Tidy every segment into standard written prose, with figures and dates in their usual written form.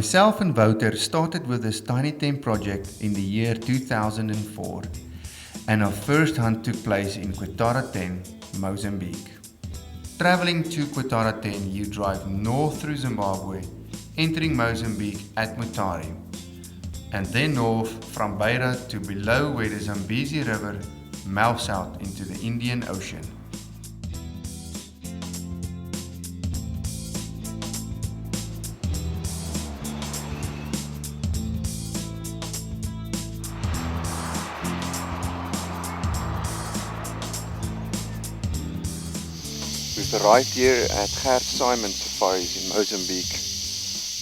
Myself and Wouter started with this tiny tent project in the year 2004, and our first hunt took place in Quatara 10, Mozambique. Traveling to Quatara 10, you drive north through Zimbabwe, entering Mozambique at Mutare, and then north from Beira to below where the Zambezi River mouths out into the Indian Ocean. We've arrived here at Gert Simon Safaris in Mozambique,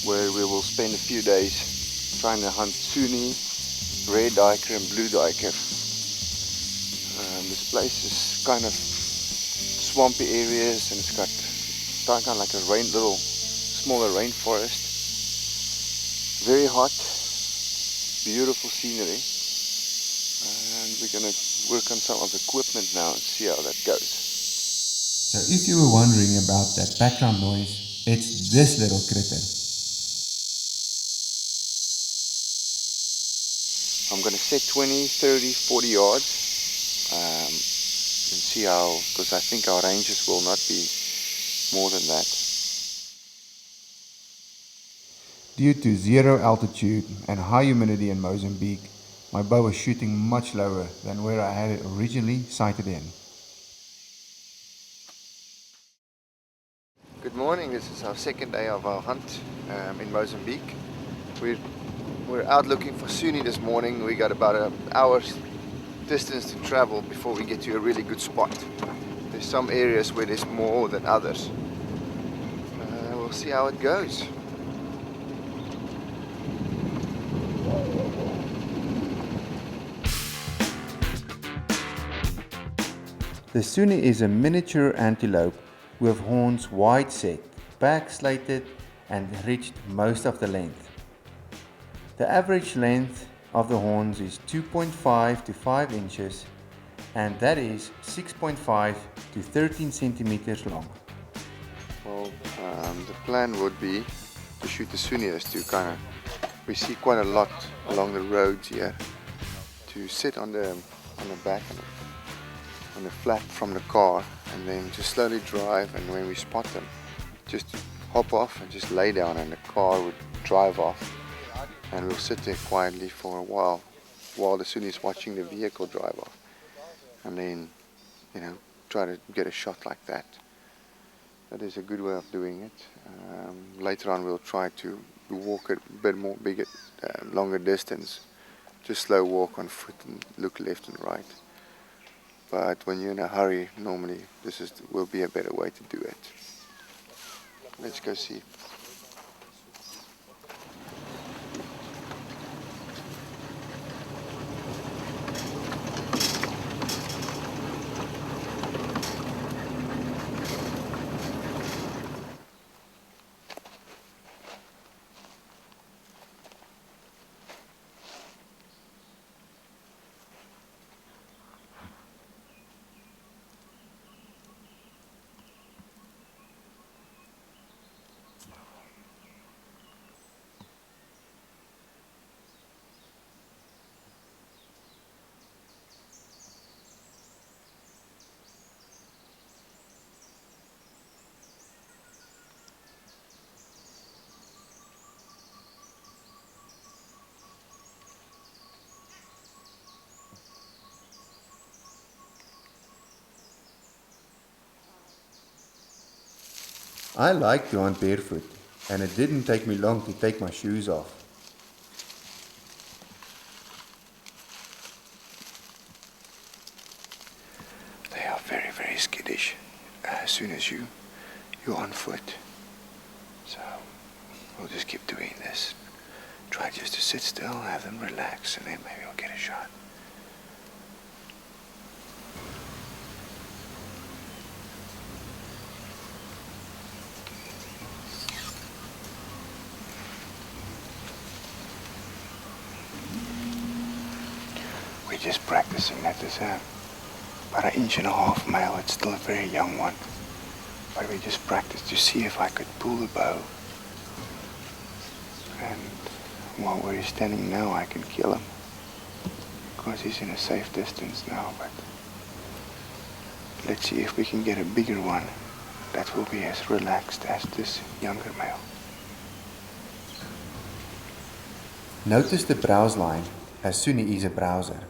where we will spend a few days trying to hunt suni, red duiker and blue duiker. This place is kind of swampy areas, and it's got kind of like a little smaller rainforest. Very hot, beautiful scenery, and we're going to work on some of the equipment now and see how that goes. So if you were wondering about that background noise, it's this little critter. I'm going to set 20, 30, 40 yards and see how, because I think our ranges will not be more than that. Due to zero altitude and high humidity in Mozambique, my bow was shooting much lower than where I had it originally sighted in. Good morning, this is our second day of our hunt in Mozambique. We're out looking for suni this morning. We got about an hour's distance to travel before we get to a really good spot. There's some areas where there's more than others. We'll see how it goes. The suni is a miniature antelope with horns wide set, back slated and reached most of the length. The average length of the horns is 2.5 to 5 inches, and that is 6.5 to 13 centimeters long. Well, the plan would be to shoot the suni as to we see quite a lot along the roads here, to sit on the back on the flap from the car, and then just slowly drive, and when we spot them, just hop off and just lay down, and the car would drive off, and we'll sit there quietly for a while the suni is watching the vehicle drive off, and then try to get a shot like that. That is a good way of doing it. Later on we'll try to walk a bit more longer distance, just slow walk on foot and look left and right. But when you're in a hurry, normally will be a better way to do it. Let's go see. I like to hunt barefoot, and it didn't take me long to take my shoes off. They are very, very skittish as soon as you're on foot. So we'll just keep doing this. Try just to sit still, have them relax, and then maybe we'll get a shot. We're just practicing that. There's about 1.5 inch male. It's still a very young one. But we just practiced to see if I could pull the bow And well, where he's standing now, I can kill him. Because he's in a safe distance now, but let's see if we can get a bigger one that will be as relaxed as this younger male. Notice the browse line, as Suni is a browser.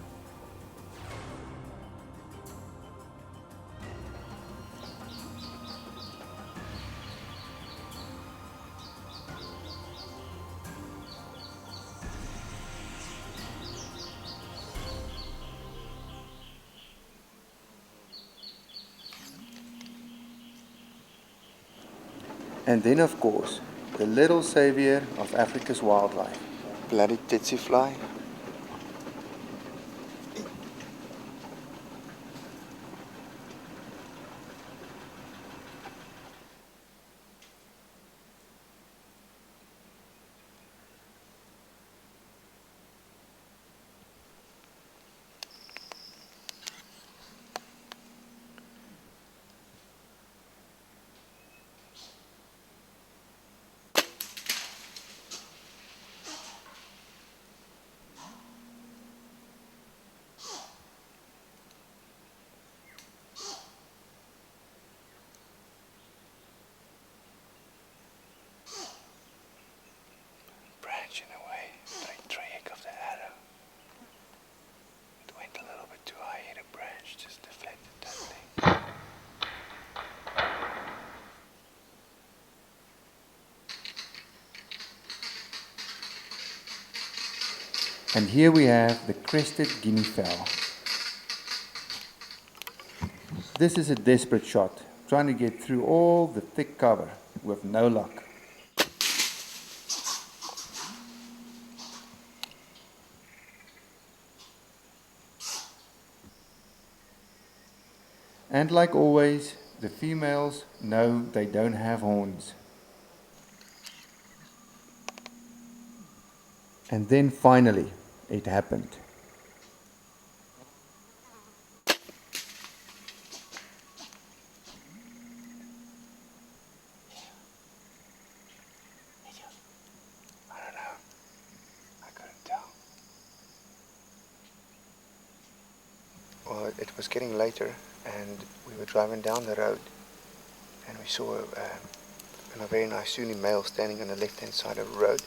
And then, of course, the little savior of Africa's wildlife. Bloody tsetse fly. Branching away, trajectory of the arrow. It went a little bit too high, hit a branch, just deflected totally. And here we have the crested guinea fowl. This is a desperate shot, trying to get through all the thick cover with no luck. And like always, the females know they don't have horns. And then finally, it happened. I don't know. I couldn't tell. Well, it was getting later, and we were driving down the road, and we saw a very nice Suni male standing on the left-hand side of the road.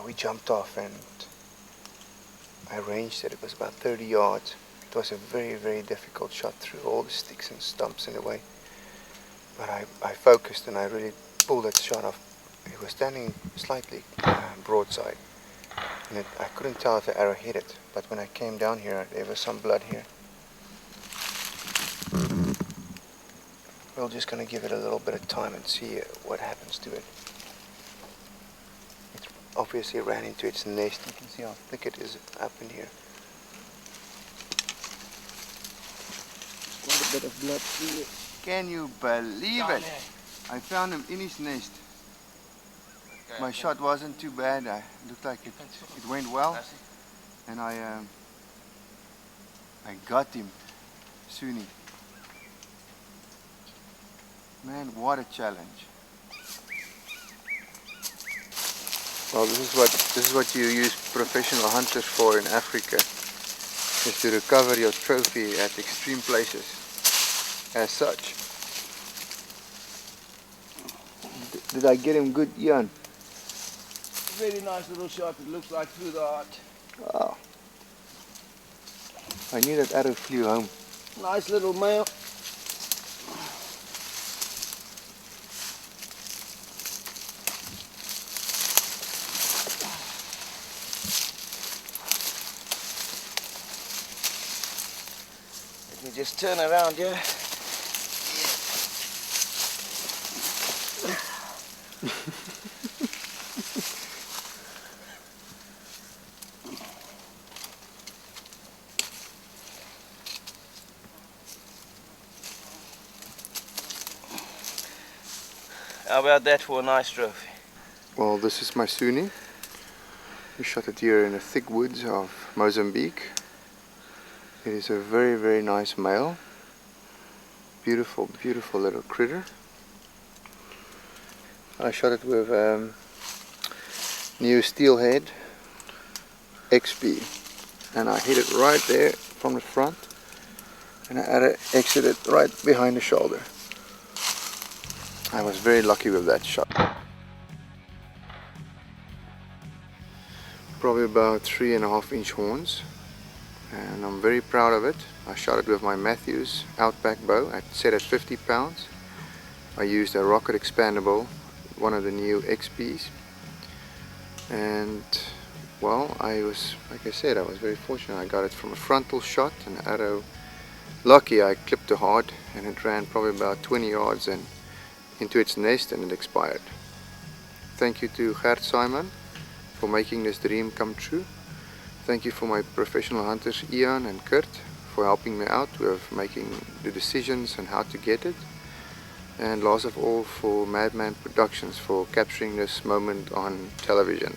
We jumped off, and I ranged it. It was about 30 yards. It was a very, very difficult shot through all the sticks and stumps in the way. But I focused, and I really pulled that shot off. It was standing slightly broadside, and I couldn't tell if the arrow hit it. But when I came down here, there was some blood here. We're just going to give it a little bit of time and see what happens to it. It obviously ran into its nest. You can see how thick it is up in here. Quite a bit of blood through it. Can you believe it? I found him in his nest. My shot wasn't too bad. It looked like it went well, and I got him, Suni. Man, what a challenge! Well, this is what you use professional hunters for in Africa, is to recover your trophy at extreme places. As such, did I get him good, Jan? Very nice little shot. It looks like through the heart. Oh. I knew that arrow flew home. Nice little male. Let me just turn around here. How about that for a nice trophy? Well, this is my Suni. We shot it here in the thick woods of Mozambique. It is a very, very nice male. Beautiful, beautiful little critter. I shot it with new Steelhead XP, and I hit it right there from the front, and I exited right behind the shoulder. I was very lucky with that shot. Probably about 3.5 inch horns, and I'm very proud of it. I shot it with my Matthews Outback bow, set at 50 pounds. I used a rocket expandable, one of the new XPs, and well, like I said, I was very fortunate. I got it from a frontal shot, an arrow. Lucky I clipped it hard, and it ran probably about 20 yards and into its nest, and it expired. Thank you to Gert Simon for making this dream come true. Thank you for my professional hunters Ian and Kurt for helping me out with making the decisions and how to get it. And last of all, for Madman Productions for capturing this moment on television.